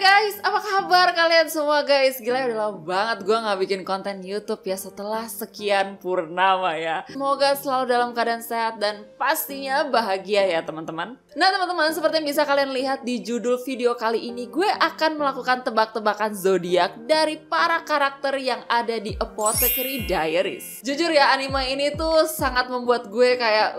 Guys, apa kabar kalian semua guys? Gila udah lama banget gue gak bikin konten YouTube ya setelah sekian purnama ya. Semoga selalu dalam keadaan sehat dan pastinya bahagia ya teman-teman. Nah teman-teman, seperti yang bisa kalian lihat di judul video kali ini, gue akan melakukan tebak-tebakan zodiak dari para karakter yang ada di Apothecary Diaries. Jujur ya, anime ini tuh sangat membuat gue kayak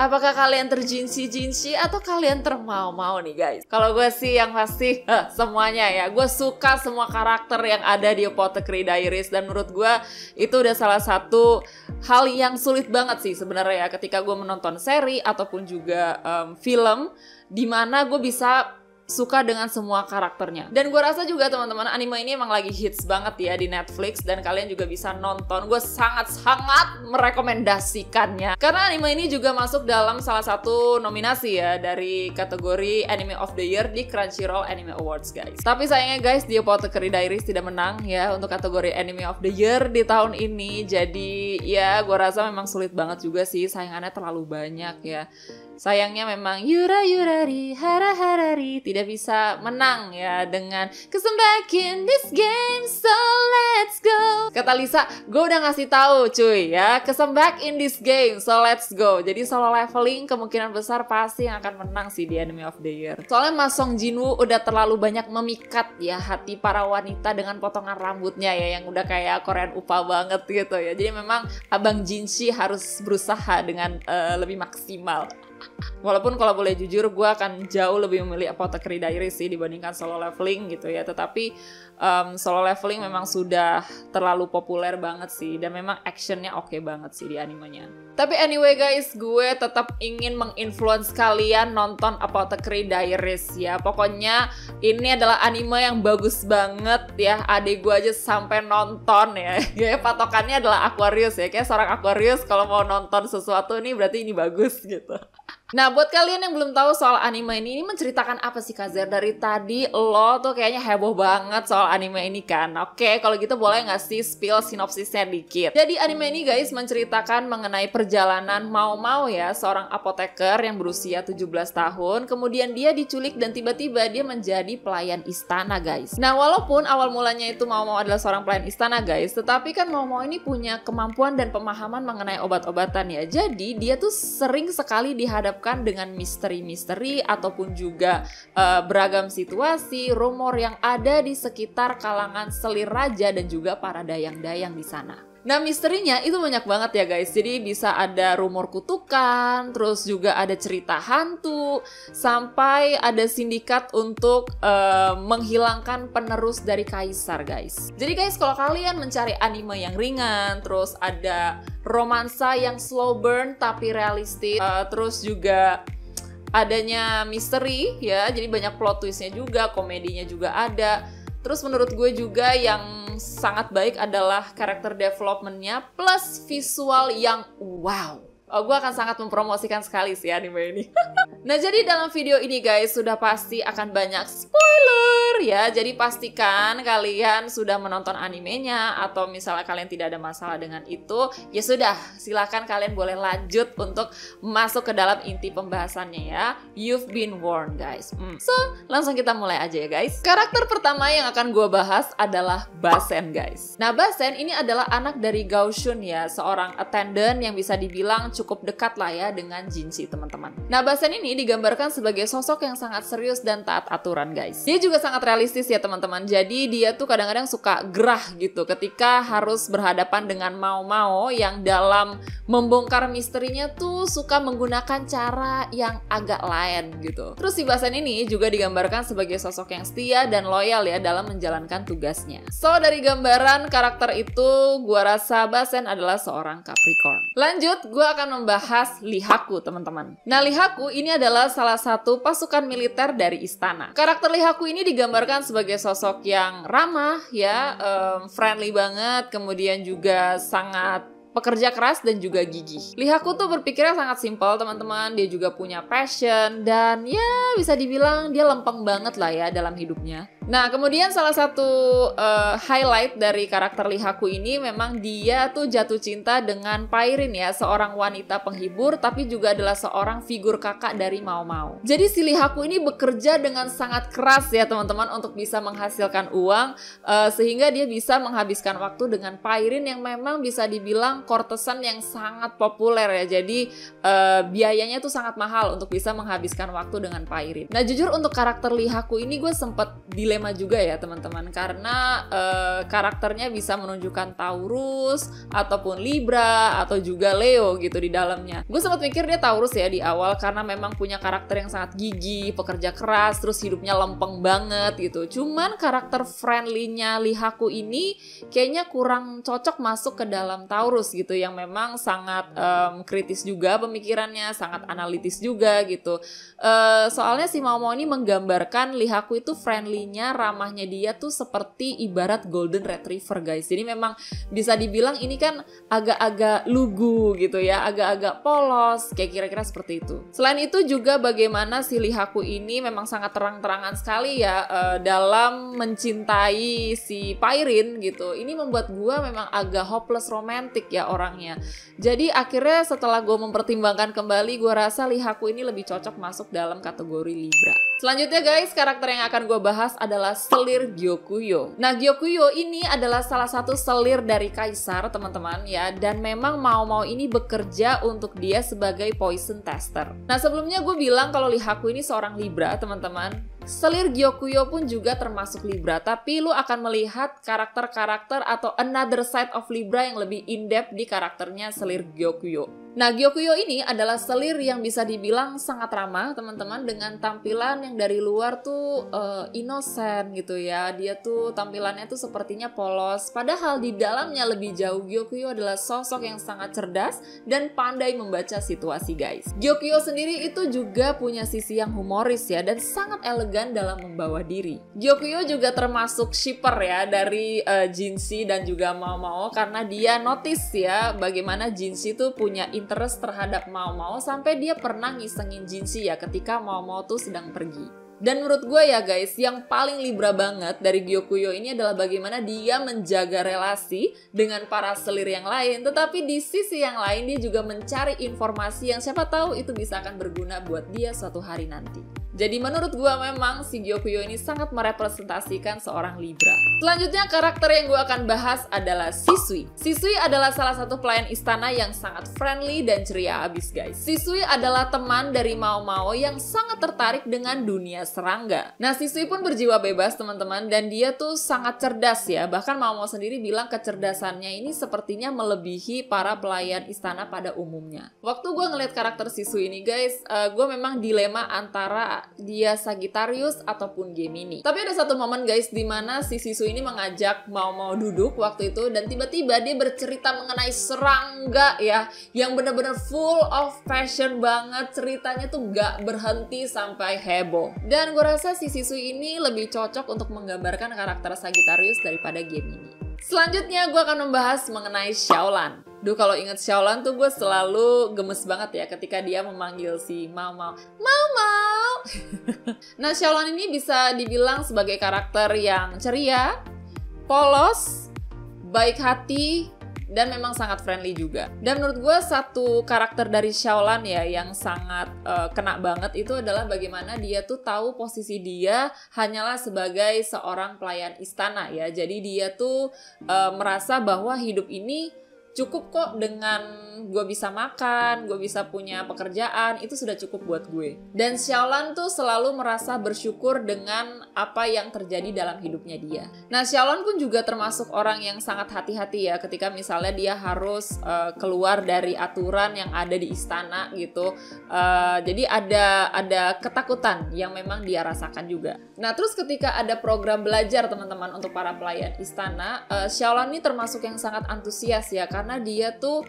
apakah kalian terjinsi-jinsi atau kalian termau-mau nih guys? Kalau gue sih yang pasti semuanya ya. Gue suka semua karakter yang ada di Apothecary Diaries dan menurut gue itu udah salah satu hal yang sulit banget sih sebenarnya ya ketika gue menonton seri ataupun juga film dimana gue bisa suka dengan semua karakternya. Dan gue rasa juga teman-teman, anime ini emang lagi hits banget ya di Netflix dan kalian juga bisa nonton. Gue sangat-sangat merekomendasikannya karena anime ini juga masuk dalam salah satu nominasi ya dari kategori Anime of the Year di Crunchyroll Anime Awards guys. Tapi sayangnya guys, di Apothecary Diaries tidak menang ya untuk kategori Anime of the Year di tahun ini. Jadi ya gue rasa memang sulit banget juga sih, saingannya terlalu banyak ya. Sayangnya memang Yura Yurari Hara Harari tidak bisa menang ya dengan "'Cause I'm back in this game, so let's go". Kata Lisa, gue udah ngasih tahu cuy ya, "'Cause I'm back in this game, so let's go". Jadi solo leveling kemungkinan besar pasti yang akan menang sih di Anime of the Year. Soalnya Mas Song Jinwoo udah terlalu banyak memikat ya hati para wanita dengan potongan rambutnya ya yang udah kayak Korean Upa banget gitu ya. Jadi memang Abang Jinshi harus berusaha dengan lebih maksimal. Walaupun kalau boleh jujur gue akan jauh lebih memilih Apothecary Diaries sih dibandingkan solo leveling gitu ya. Tetapi solo leveling memang sudah terlalu populer banget sih dan memang actionnya oke banget sih di animenya. Tapi anyway guys, gue tetap ingin menginfluence kalian nonton Apothecary Diaries ya. Pokoknya ini adalah anime yang bagus banget ya. Adik gue aja sampai nonton ya. Ya patokannya adalah Aquarius ya. Kayak seorang Aquarius kalau mau nonton sesuatu nih berarti ini bagus gitu. Nah, buat kalian yang belum tahu soal anime ini menceritakan apa sih Kak Zer? Dari tadi lo tuh kayaknya heboh banget soal anime ini kan? Oke, kalau gitu boleh nggak sih spill sinopsisnya dikit? Jadi anime ini guys menceritakan mengenai perjalanan Mao ya, seorang apoteker yang berusia 17 tahun. Kemudian dia diculik dan tiba-tiba dia menjadi pelayan istana guys. Nah, walaupun awal mulanya itu Mao adalah seorang pelayan istana guys, tetapi kan Mao ini punya kemampuan dan pemahaman mengenai obat-obatan ya. Jadi dia tuh sering sekali dihadapkan dengan misteri-misteri ataupun juga beragam situasi, rumor yang ada di sekitar kalangan selir raja dan juga para dayang-dayang di sana. Nah misterinya itu banyak banget ya guys, jadi bisa ada rumor kutukan, terus juga ada cerita hantu, sampai ada sindikat untuk menghilangkan penerus dari kaisar guys. Jadi guys, kalau kalian mencari anime yang ringan, terus ada romansa yang slow burn tapi realistis, terus juga adanya misteri ya, jadi banyak plot twistnya juga, komedinya juga ada. Terus menurut gue juga yang sangat baik adalah karakter development-nya plus visual yang wow. Gue akan sangat mempromosikan sekali sih anime ini. Nah jadi dalam video ini guys sudah pasti akan banyak spoiler ya. Jadi pastikan kalian sudah menonton animenya atau misalnya kalian tidak ada masalah dengan itu, ya sudah silakan kalian boleh lanjut untuk masuk ke dalam inti pembahasannya ya. You've been warned guys. So langsung kita mulai aja ya guys. Karakter pertama yang akan gue bahas adalah Basen guys. Nah Basen ini adalah anak dari Gao Shun ya, seorang attendant yang bisa dibilang cukup dekat lah ya dengan Jinshi teman-teman. Nah Basen ini digambarkan sebagai sosok yang sangat serius dan taat aturan guys. Dia juga sangat realistis ya teman-teman. Jadi dia tuh kadang-kadang suka gerah gitu ketika harus berhadapan dengan Mao yang dalam membongkar misterinya tuh suka menggunakan cara yang agak lain gitu. Terus si Basen ini juga digambarkan sebagai sosok yang setia dan loyal ya dalam menjalankan tugasnya. So dari gambaran karakter itu gua rasa Basen adalah seorang Capricorn. Lanjut, gua akan membahas Lihaku teman-teman. Nah Lihaku ini adalah salah satu pasukan militer dari istana. Karakter Lihaku ini digambarkan sebagai sosok yang ramah ya, friendly banget, kemudian juga sangat pekerja keras dan juga gigih. Lihaku tuh berpikirnya sangat simpel teman-teman, dia juga punya passion dan ya bisa dibilang dia lempeng banget lah ya dalam hidupnya. Nah, kemudian salah satu highlight dari karakter Lee Haku ini memang dia tuh jatuh cinta dengan Pairin ya, seorang wanita penghibur tapi juga adalah seorang figur kakak dari Mao Mao. Jadi si Lee Haku ini bekerja dengan sangat keras ya teman-teman untuk bisa menghasilkan uang sehingga dia bisa menghabiskan waktu dengan Pairin yang memang bisa dibilang courtesan yang sangat populer ya. Jadi biayanya tuh sangat mahal untuk bisa menghabiskan waktu dengan Pairin. Nah, jujur untuk karakter Lee Haku ini gue sempet dilema juga ya teman-teman, karena karakternya bisa menunjukkan Taurus ataupun Libra atau juga Leo gitu di dalamnya. Gue sempat mikir dia Taurus ya di awal karena memang punya karakter yang sangat gigih, pekerja keras, terus hidupnya lempeng banget gitu. Cuman karakter friendly-nya Lee Haku ini kayaknya kurang cocok masuk ke dalam Taurus gitu, yang memang sangat kritis juga pemikirannya, sangat analitis juga gitu. Soalnya si Mao Mao ini menggambarkan Lee Haku itu friendly-nya, ramahnya dia tuh seperti ibarat golden retriever guys. Jadi memang bisa dibilang ini kan agak-agak lugu gitu ya, agak-agak polos, kayak kira-kira seperti itu. Selain itu juga bagaimana si Lee Haku ini memang sangat terang-terangan sekali ya dalam mencintai si Pairin gitu. Ini membuat gue memang agak hopeless romantic ya orangnya. Jadi akhirnya setelah gue mempertimbangkan kembali, gue rasa Lee Haku ini lebih cocok masuk dalam kategori Libra. Selanjutnya guys, karakter yang akan gue bahas adalah selir Gyokuyo. Nah, Gyokuyo ini adalah salah satu selir dari Kaisar teman-teman ya, dan memang Mao Mao ini bekerja untuk dia sebagai poison tester. Nah, sebelumnya gue bilang kalau Lee Haku ini seorang Libra teman-teman. Selir Gyokuyo pun juga termasuk Libra, tapi lu akan melihat karakter-karakter atau another side of Libra yang lebih in-depth di karakternya selir Gyokuyo. Nah, Gyokuyo ini adalah selir yang bisa dibilang sangat ramah teman-teman, dengan tampilan yang dari luar tuh innocent gitu ya. Dia tuh tampilannya tuh sepertinya polos, padahal di dalamnya lebih jauh Gyokuyo adalah sosok yang sangat cerdas dan pandai membaca situasi guys. Gyokuyo sendiri itu juga punya sisi yang humoris ya, dan sangat elegan dalam membawa diri. Gyokuyo juga termasuk shipper ya dari Jinshi dan juga Mao Mao, karena dia notice ya bagaimana Jinshi tuh punya interest terhadap Mao Mao sampai dia pernah ngisengin Jinshi ya ketika Mao Mao tuh sedang pergi. Dan menurut gue ya guys, yang paling Libra banget dari Gyokuyo ini adalah bagaimana dia menjaga relasi dengan para selir yang lain, tetapi di sisi yang lain dia juga mencari informasi yang siapa tahu itu bisa akan berguna buat dia suatu hari nanti. Jadi menurut gue memang si Gyokuyo ini sangat merepresentasikan seorang Libra. Selanjutnya karakter yang gue akan bahas adalah Shisui. Shisui adalah salah satu pelayan istana yang sangat friendly dan ceria abis guys. Shisui adalah teman dari Mao Mao yang sangat tertarik dengan dunia serangga. Nah, Shisui pun berjiwa bebas teman-teman, dan dia tuh sangat cerdas ya. Bahkan Mao Mao sendiri bilang kecerdasannya ini sepertinya melebihi para pelayan istana pada umumnya. Waktu gue ngeliat karakter Shisui ini guys, gue memang dilema antara dia Sagittarius ataupun Gemini. Tapi ada satu momen guys dimana si Shisui ini mengajak Mao Mao duduk waktu itu, dan tiba-tiba dia bercerita mengenai serangga ya, yang benar-benar full of passion banget. Ceritanya tuh gak berhenti sampai heboh. Dan gue rasa si Shisui ini lebih cocok untuk menggambarkan karakter Sagittarius daripada Gemini. Selanjutnya gue akan membahas mengenai Xiaolan. Duh, kalau inget Xiaolan tuh gue selalu gemes banget ya ketika dia memanggil si Mao Mao. Mao Mao! Nah, Xiaolan ini bisa dibilang sebagai karakter yang ceria, polos, baik hati, dan memang sangat friendly juga. Dan menurut gue satu karakter dari Xiaolan ya yang sangat kena banget itu adalah bagaimana dia tuh tahu posisi dia hanyalah sebagai seorang pelayan istana ya. Jadi dia tuh merasa bahwa hidup ini cukup kok dengan gue bisa makan, gue bisa punya pekerjaan, itu sudah cukup buat gue. Dan Xiaolan tuh selalu merasa bersyukur dengan apa yang terjadi dalam hidupnya dia. Nah, Xiaolan pun juga termasuk orang yang sangat hati-hati ya ketika misalnya dia harus keluar dari aturan yang ada di istana gitu. Jadi ada ketakutan yang memang dia rasakan juga. Nah, terus ketika ada program belajar teman-teman untuk para pelayan istana, Xiaolan ini termasuk yang sangat antusias ya, karena dia tuh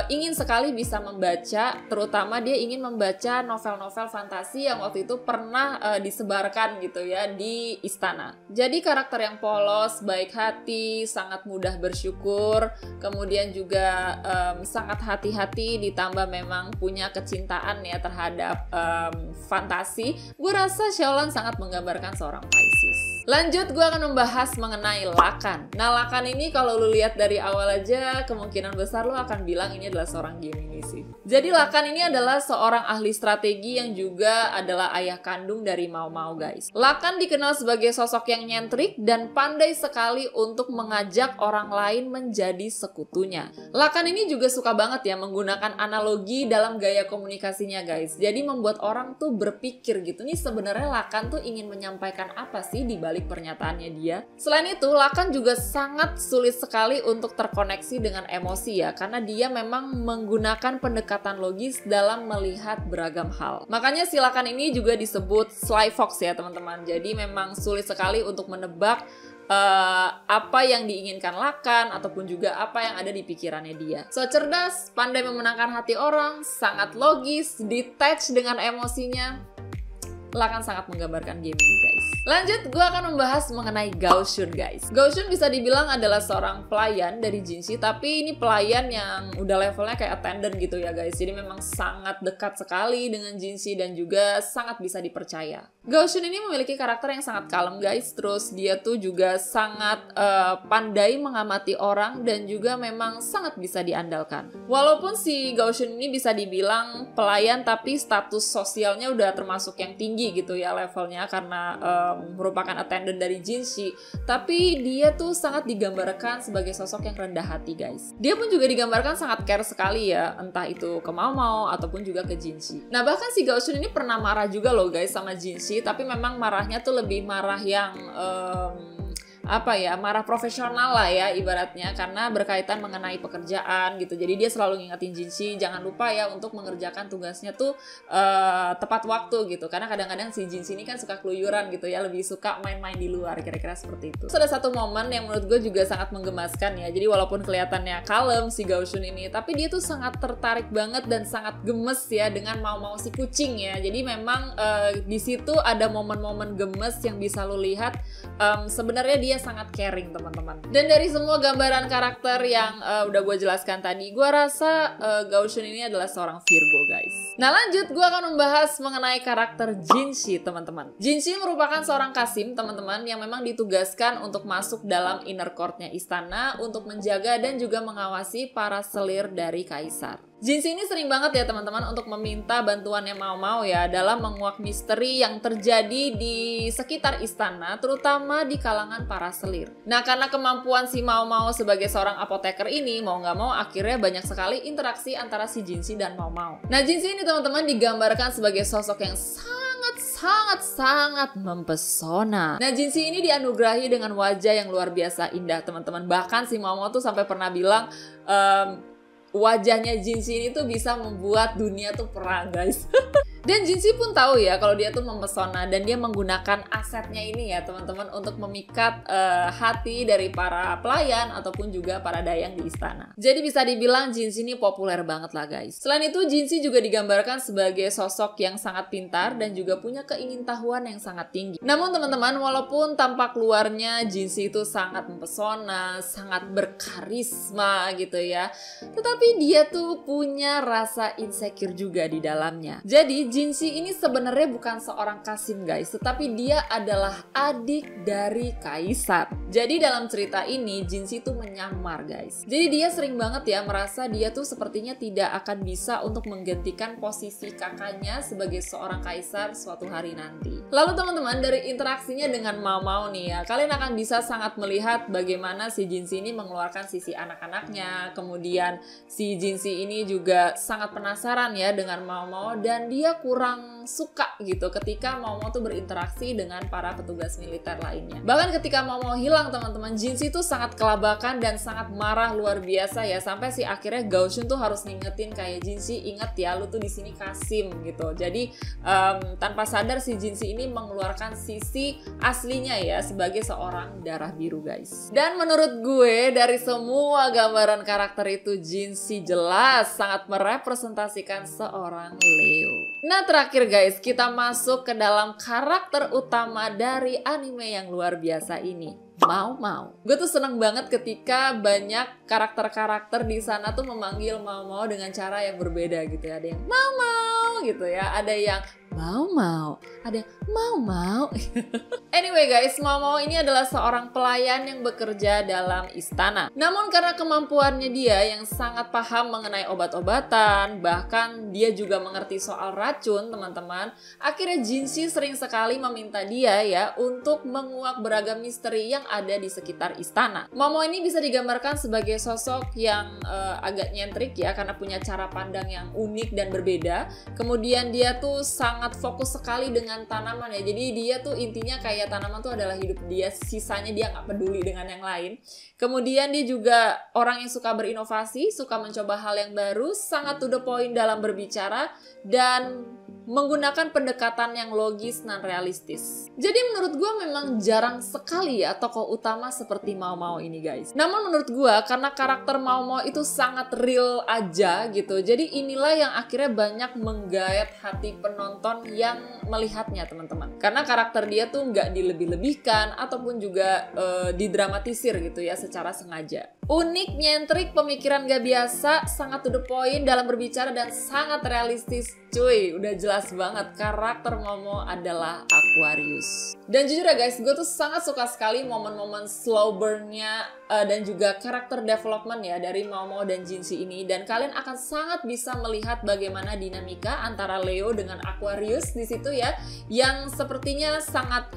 ingin sekali bisa membaca, terutama dia ingin membaca novel-novel fantasi yang waktu itu pernah disebarkan gitu ya di istana. Jadi karakter yang polos, baik hati, sangat mudah bersyukur, kemudian juga sangat hati-hati, ditambah memang punya kecintaan ya terhadap fantasi. Gue rasa Xiaolan sangat menggambarkan seorang Pisces. Lanjut, gue akan membahas mengenai Lakan. Nah, Lakan ini kalau lu lihat dari awal aja, kemungkinan besar lu akan bilang ini adalah seorang Gemini sih. Jadi Lakan ini adalah seorang ahli strategi yang juga adalah ayah kandung dari Mau Mau, guys. Lakan dikenal sebagai sosok yang nyentrik dan pandai sekali untuk mengajak orang lain menjadi sekutunya. Lakan ini juga suka banget ya menggunakan analogi dalam gaya komunikasinya, guys. Jadi membuat orang tuh berpikir gitu, nih sebenarnya Lakan tuh ingin menyampaikan apa sih di balik pernyataannya dia. Selain itu, Lakan juga sangat sulit sekali untuk terkoneksi dengan emosi ya, karena dia memang menggunakan pendekatan logis dalam melihat beragam hal. Makanya si Lakan ini juga disebut Sly Fox ya teman-teman. Jadi memang sulit sekali untuk menebak apa yang diinginkan Lakan ataupun juga apa yang ada di pikirannya dia. So cerdas, pandai memenangkan hati orang, sangat logis, detach dengan emosinya. Lakan sangat menggambarkan Gemini, guys. Lanjut, gue akan membahas mengenai Gao Shun, guys. Gao Shun bisa dibilang adalah seorang pelayan dari Jinxi, tapi ini pelayan yang udah levelnya kayak attendant gitu ya, guys. Jadi memang sangat dekat sekali dengan Jinxi dan juga sangat bisa dipercaya. Gao Shun ini memiliki karakter yang sangat kalem, guys. Terus dia tuh juga sangat pandai mengamati orang dan juga memang sangat bisa diandalkan. Walaupun si Gao Shun ini bisa dibilang pelayan, tapi status sosialnya udah termasuk yang tinggi gitu ya levelnya karena merupakan attendant dari Jinxi, tapi dia tuh sangat digambarkan sebagai sosok yang rendah hati, guys. Dia pun juga digambarkan sangat care sekali ya, entah itu ke Mau Mau ataupun juga ke Jinxi. Nah, bahkan si Gao Shun ini pernah marah juga loh, guys, sama Jinxi, tapi memang marahnya tuh lebih marah yang marah profesional lah ya ibaratnya, karena berkaitan mengenai pekerjaan gitu. Jadi dia selalu ngingetin Jinxi jangan lupa ya untuk mengerjakan tugasnya tuh tepat waktu gitu, karena kadang-kadang si Jinxi ini kan suka keluyuran gitu ya, lebih suka main-main di luar, kira-kira seperti itu. Terus ada satu momen yang menurut gue juga sangat menggemaskan ya. Jadi walaupun kelihatannya kalem si Gao Shun ini, tapi dia tuh sangat tertarik banget dan sangat gemes ya dengan Mau Mau si kucing ya. Jadi memang di situ ada momen-momen gemes yang bisa lo lihat. Sebenarnya dia sangat caring, teman-teman. Dan dari semua gambaran karakter yang udah gue jelaskan tadi, gue rasa Gao Shun ini adalah seorang Virgo, guys. Nah, lanjut, gue akan membahas mengenai karakter Jinxi, teman-teman. Jinxi merupakan seorang Qasim, teman-teman, yang memang ditugaskan untuk masuk dalam inner court-nya istana untuk menjaga dan juga mengawasi para selir dari kaisar. Jinxi ini sering banget ya teman-teman untuk meminta bantuannya Mau Mau ya dalam menguak misteri yang terjadi di sekitar istana, terutama di kalangan para selir. Nah, karena kemampuan si Mau Mau sebagai seorang apoteker ini, mau nggak mau akhirnya banyak sekali interaksi antara si Jinxi dan Mau Mau. Nah, Jinxi ini teman-teman digambarkan sebagai sosok yang sangat mempesona. Nah, Jinxi ini dianugerahi dengan wajah yang luar biasa indah, teman-teman. Bahkan si Mau Mau tuh sampai pernah bilang wajahnya Jinxi ini tuh bisa membuat dunia tuh perang, guys. Dan Jinxi pun tahu ya kalau dia tuh mempesona, dan dia menggunakan asetnya ini ya teman-teman untuk memikat hati dari para pelayan ataupun juga para dayang di istana. Jadi bisa dibilang Jinxi ini populer banget lah, guys. Selain itu, Jinxi juga digambarkan sebagai sosok yang sangat pintar dan juga punya keingintahuan yang sangat tinggi. Namun teman-teman, walaupun tampak luarnya Jinxi itu sangat mempesona, sangat berkarisma gitu ya, tetapi dia tuh punya rasa insecure juga di dalamnya. Jadi Jinxi ini sebenarnya bukan seorang Qasim, guys, tetapi dia adalah adik dari kaisar. Jadi dalam cerita ini Jinxi tuh menyamar, guys. Jadi dia sering banget ya merasa dia tuh sepertinya tidak akan bisa untuk menggantikan posisi kakaknya sebagai seorang kaisar suatu hari nanti. Lalu teman-teman, dari interaksinya dengan Mau Mau nih ya, kalian akan bisa sangat melihat bagaimana si Jinxi ini mengeluarkan sisi anak-anaknya. Kemudian si Jinxi ini juga sangat penasaran ya dengan Mau Mau, dan dia kurang suka gitu ketika Momo tuh berinteraksi dengan para petugas militer lainnya. Bahkan ketika Momo hilang teman-teman, Jinshi tuh sangat kelabakan dan sangat marah luar biasa ya, sampai si akhirnya Gaoshun tuh harus ngingetin kayak, Jinshi inget ya lu tuh di sini Kasim gitu. Jadi tanpa sadar si Jinshi ini mengeluarkan sisi aslinya ya sebagai seorang darah biru guys. Dan menurut gue dari semua gambaran karakter itu, Jinshi jelas sangat merepresentasikan seorang Leo. Nah terakhir guys, kita masuk ke dalam karakter utama dari anime yang luar biasa ini, Mao Mao. Gue tuh seneng banget ketika banyak karakter-karakter di sana tuh memanggil Mao Mao dengan cara yang berbeda gitu ya. Ada yang Mao Mao gitu ya, ada yang Mao Mao, ada Mao Mao. Anyway guys, Mao Mao ini adalah seorang pelayan yang bekerja dalam istana. Namun karena kemampuannya dia yang sangat paham mengenai obat-obatan, bahkan dia juga mengerti soal racun teman-teman, akhirnya Jinshi sering sekali meminta dia ya untuk menguak beragam misteri yang ada di sekitar istana. Mao Mao ini bisa digambarkan sebagai sosok yang agak nyentrik ya, karena punya cara pandang yang unik dan berbeda. Kemudian dia tuh sangat fokus sekali dengan tanaman ya, jadi dia tuh intinya kayak tanaman tuh adalah hidup dia, sisanya dia nggak peduli dengan yang lain. Kemudian dia juga orang yang suka berinovasi, suka mencoba hal yang baru, sangat to the point dalam berbicara, dan menggunakan pendekatan yang logis dan realistis. Jadi menurut gue memang jarang sekali ya tokoh utama seperti Mao Mao ini guys. Namun menurut gue karena karakter Mao Mao itu sangat real aja gitu, jadi inilah yang akhirnya banyak menggayat hati penonton yang melihatnya teman-teman. Karena karakter dia tuh nggak dilebih-lebihkan ataupun juga didramatisir gitu ya secara sengaja. Unik, nyentrik, pemikiran gak biasa, sangat to the point dalam berbicara dan sangat realistis. Cuy, udah jelas banget karakter Momo adalah Aquarius. Dan jujur ya guys, gue tuh sangat suka sekali momen-momen slow burn-nya dan juga karakter development ya dari Momo dan Jinshi ini. Dan kalian akan sangat bisa melihat bagaimana dinamika antara Leo dengan Aquarius di situ ya, yang sepertinya sangat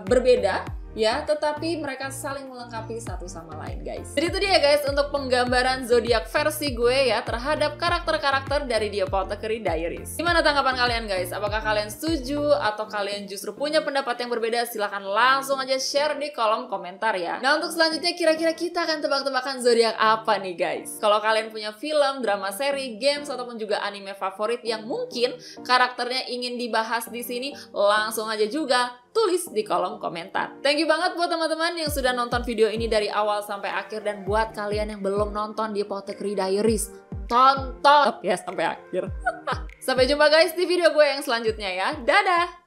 berbeda ya, tetapi mereka saling melengkapi satu sama lain guys. Jadi itu dia guys untuk penggambaran zodiak versi gue ya terhadap karakter-karakter dari The Apothecary Diaries. Gimana tanggapan kalian guys? Apakah kalian setuju atau kalian justru punya pendapat yang berbeda? Silahkan langsung aja share di kolom komentar ya. Nah untuk selanjutnya kira-kira kita akan tebak-tebakan zodiak apa nih guys? Kalau kalian punya film, drama seri, games ataupun juga anime favorit yang mungkin karakternya ingin dibahas di sini, langsung aja juga tulis di kolom komentar. Thank you banget buat teman-teman yang sudah nonton video ini dari awal sampai akhir, dan buat kalian yang belum nonton The Apothecary Diaries, tonton ya sampai akhir. Sampai jumpa guys di video gue yang selanjutnya ya. Dadah!